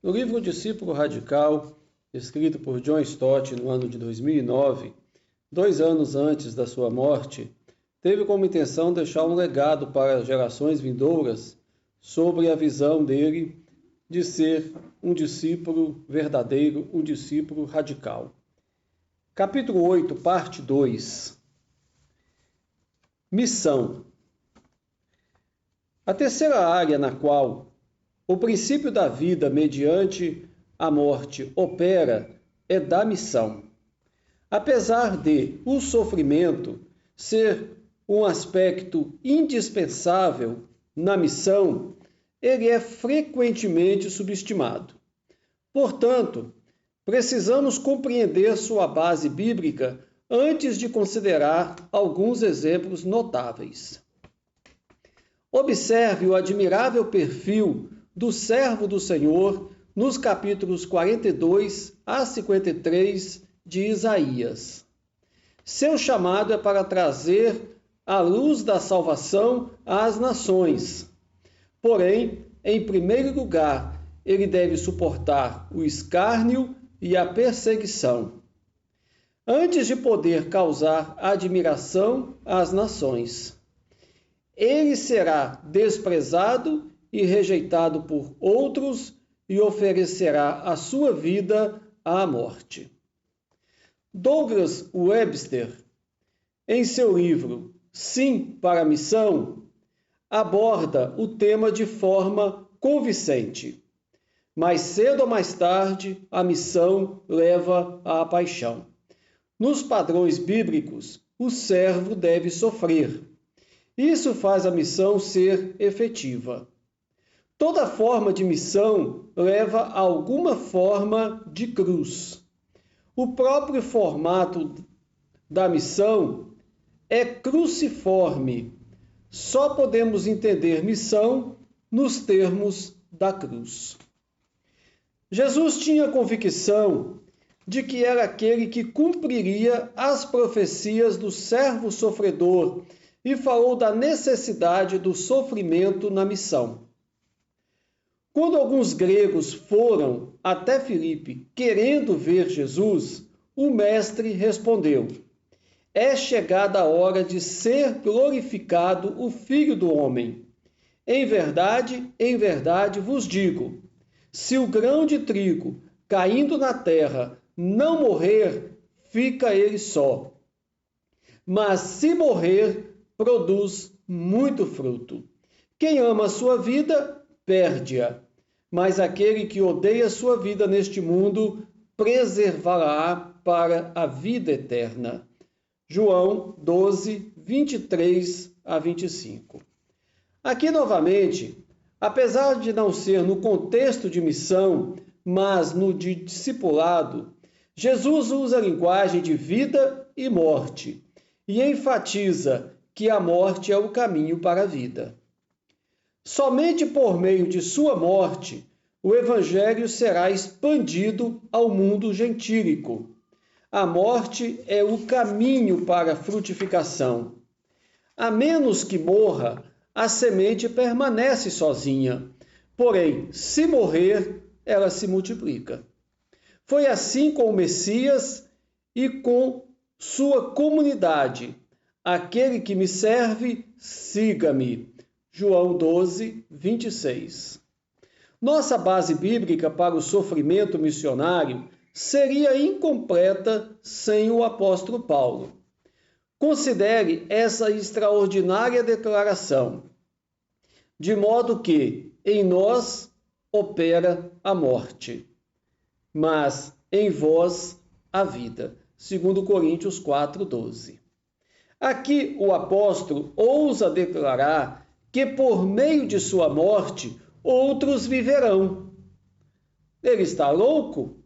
No livro Discípulo Radical, escrito por John Stott no ano de 2009, 2 anos antes da sua morte, teve como intenção deixar um legado para as gerações vindouras sobre a visão dele de ser um discípulo verdadeiro, um discípulo radical. Capítulo 8, parte 2. Missão. A terceira área na qual o princípio da vida mediante a morte opera é da missão. Apesar de o sofrimento ser um aspecto indispensável na missão, ele é frequentemente subestimado. Portanto, precisamos compreender sua base bíblica antes de considerar alguns exemplos notáveis. Observe o admirável perfil do servo do Senhor nos capítulos 42 a 53 de Isaías. Seu chamado é para trazer a luz da salvação às nações. Porém, em primeiro lugar, ele deve suportar o escárnio e a perseguição, antes de poder causar admiração às nações. Ele será desprezado e rejeitado por outros e oferecerá a sua vida à morte. Douglas Webster, em seu livro Sim para a Missão, aborda o tema de forma convincente. Mais cedo ou mais tarde, a missão leva à paixão. Nos padrões bíblicos, o servo deve sofrer. Isso faz a missão ser efetiva. Toda forma de missão leva a alguma forma de cruz. O próprio formato da missão é cruciforme. Só podemos entender missão nos termos da cruz. Jesus tinha convicção de que era aquele que cumpriria as profecias do servo sofredor e falou da necessidade do sofrimento na missão. Quando alguns gregos foram até Filipe querendo ver Jesus, o mestre respondeu: é chegada a hora de ser glorificado o Filho do Homem. Em verdade vos digo, se o grão de trigo caindo na terra não morrer, fica ele só. Mas se morrer, produz muito fruto. Quem ama a sua vida, perde-a. Mas aquele que odeia a sua vida neste mundo, preservará para a vida eterna. João 12, 23 a 25. Aqui novamente, apesar de não ser no contexto de missão, mas no de discipulado, Jesus usa a linguagem de vida e morte e enfatiza que a morte é o caminho para a vida. Somente por meio de sua morte, o Evangelho será expandido ao mundo gentílico. A morte é o caminho para a frutificação. A menos que morra, a semente permanece sozinha. Porém, se morrer, ela se multiplica. Foi assim com o Messias e com sua comunidade. Aquele que me serve, siga-me. João 12, 26. Nossa base bíblica para o sofrimento missionário seria incompleta sem o apóstolo Paulo. Considere essa extraordinária declaração, de modo que em nós opera a morte, mas em vós a vida. 2 Coríntios 4, 12. Aqui o apóstolo ousa declarar que por meio de sua morte outros viverão. Ele está louco?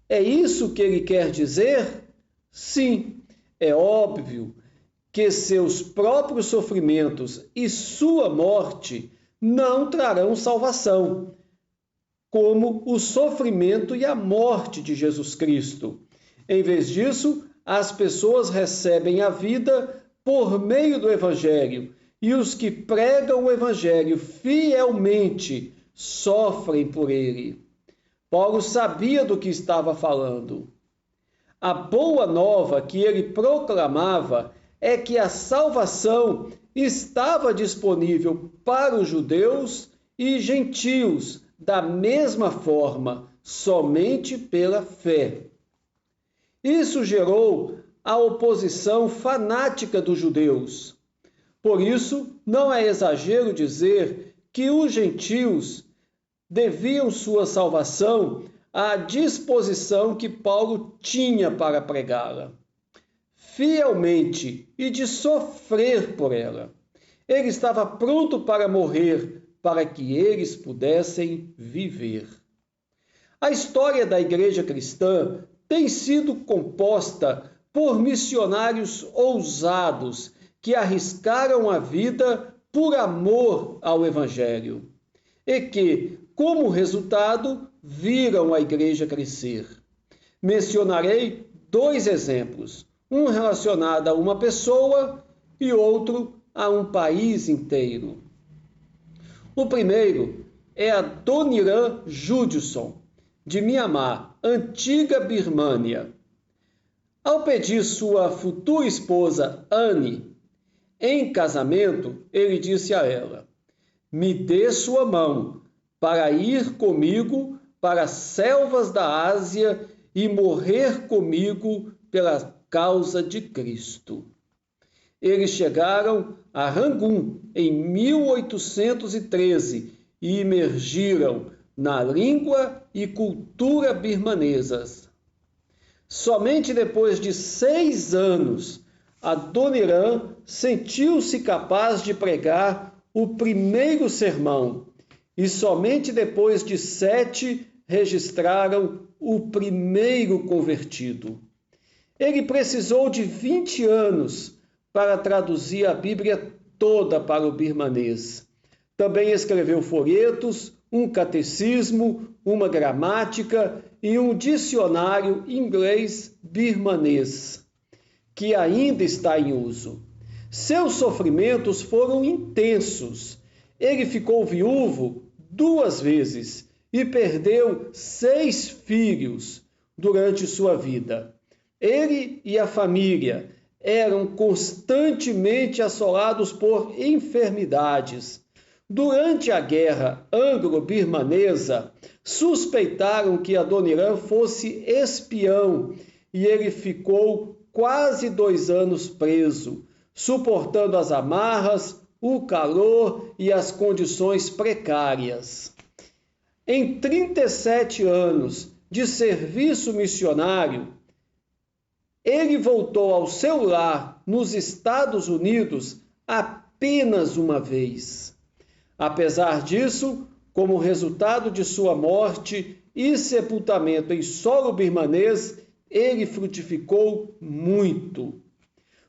É isso que ele quer dizer? Sim, é óbvio que seus próprios sofrimentos e sua morte não trarão salvação, como o sofrimento e a morte de Jesus Cristo. Em vez disso, as pessoas recebem a vida por meio do Evangelho, e os que pregam o Evangelho fielmente sofrem por ele. Paulo sabia do que estava falando. A boa nova que ele proclamava é que a salvação estava disponível para os judeus e gentios da mesma forma, somente pela fé. Isso gerou a oposição fanática dos judeus. Por isso, não é exagero dizer que os gentios deviam sua salvação à disposição que Paulo tinha para pregá-la, fielmente e de sofrer por ela. Ele estava pronto para morrer, para que eles pudessem viver. A história da igreja cristã tem sido composta por missionários ousados que arriscaram a vida por amor ao Evangelho e que, como resultado, viram a igreja crescer. Mencionarei 2 exemplos, um relacionado a uma pessoa e outro a um país inteiro. O primeiro é Adoniran Judson, de Mianmar, antiga Birmânia. Ao pedir sua futura esposa, Anne, em casamento, ele disse a ela: "Me dê sua mão para ir comigo para as selvas da Ásia e morrer comigo pela causa de Cristo." Eles chegaram a Rangoon em 1813 e imergiram na língua e cultura birmanesas. Somente depois de 6 anos, Adoniran sentiu-se capaz de pregar o primeiro sermão, e somente depois de 7 registraram o primeiro convertido. Ele precisou de 20 anos para traduzir a Bíblia toda para o birmanês. Também escreveu folhetos, um catecismo, uma gramática e um dicionário inglês-birmanês, que ainda está em uso. Seus sofrimentos foram intensos. Ele ficou viúvo 2 vezes e perdeu 6 filhos durante sua vida. Ele e a família eram constantemente assolados por enfermidades. Durante a guerra anglo-birmanesa, suspeitaram que Adoniran fosse espião e ele ficou quase 2 anos preso, suportando as amarras, o calor e as condições precárias. Em 37 anos de serviço missionário, ele voltou ao seu lar nos Estados Unidos apenas uma vez. Apesar disso, como resultado de sua morte e sepultamento em solo birmanês, ele frutificou muito.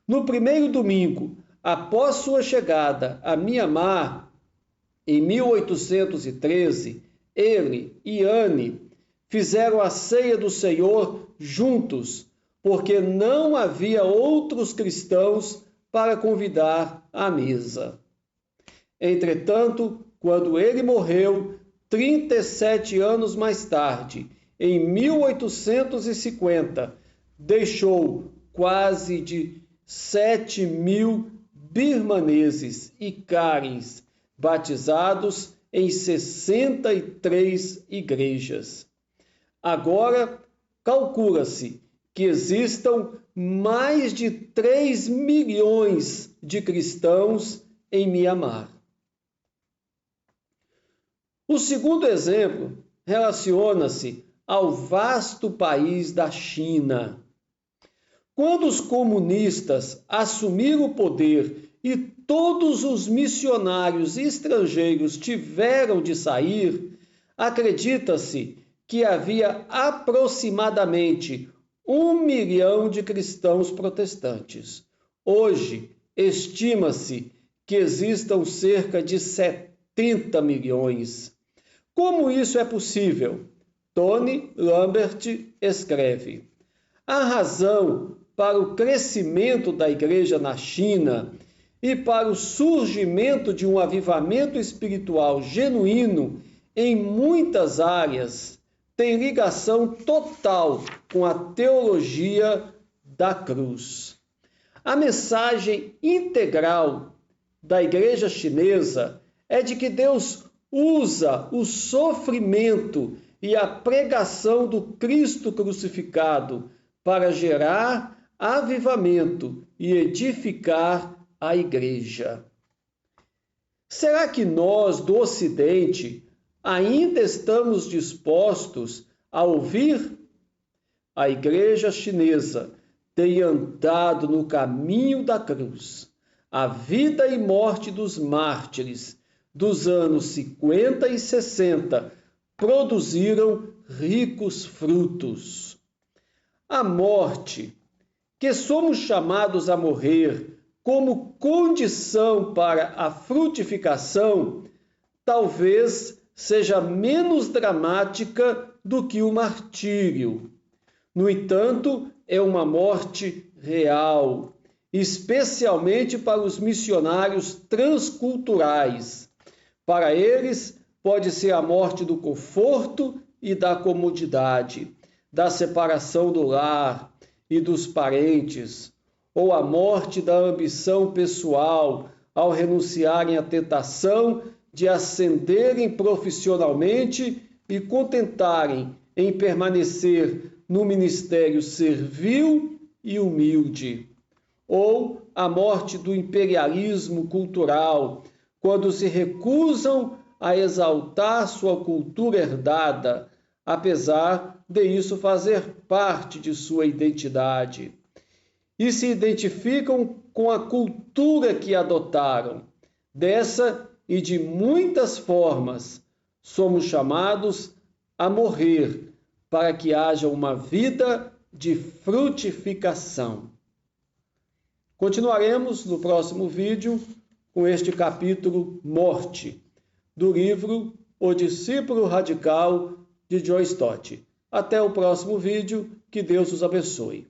No primeiro domingo, após sua chegada a Mianmar, em 1813, ele e Anne fizeram a ceia do Senhor juntos, porque não havia outros cristãos para convidar à mesa. Entretanto, quando ele morreu, 37 anos mais tarde, em 1850, deixou quase de 7.000 birmaneses e karens batizados em 63 igrejas. Agora, calcula-se que existam mais de 3 milhões de cristãos em Mianmar. O segundo exemplo relaciona-se ao vasto país da China. Quando os comunistas assumiram o poder e todos os missionários estrangeiros tiveram de sair, acredita-se que havia aproximadamente 1 milhão de cristãos protestantes. Hoje, estima-se que existam cerca de 70 milhões. Como isso é possível? Tony Lambert escreve: a razão para o crescimento da igreja na China e para o surgimento de um avivamento espiritual genuíno em muitas áreas tem ligação total com a teologia da cruz. A mensagem integral da igreja chinesa é de que Deus usa o sofrimento e a pregação do Cristo crucificado para gerar avivamento e edificar a igreja. Será que nós, do Ocidente, ainda estamos dispostos a ouvir? A igreja chinesa tem andado no caminho da cruz. A vida e morte dos mártires dos anos 50 e 60 produziram ricos frutos. A morte, que somos chamados a morrer como condição para a frutificação, talvez seja menos dramática do que o martírio. No entanto, é uma morte real, especialmente para os missionários transculturais. Para eles, pode ser a morte do conforto e da comodidade, da separação do lar e dos parentes, ou a morte da ambição pessoal ao renunciarem à tentação de ascenderem profissionalmente e contentarem em permanecer no ministério servil e humilde. Ou a morte do imperialismo cultural, quando se recusam a exaltar sua cultura herdada, apesar de isso fazer parte de sua identidade. E se identificam com a cultura que adotaram. Dessa e de muitas formas, somos chamados a morrer para que haja uma vida de frutificação. Continuaremos no próximo vídeo com este capítulo Morte, do livro O Discípulo Radical, de John Stott. Até o próximo vídeo, que Deus os abençoe.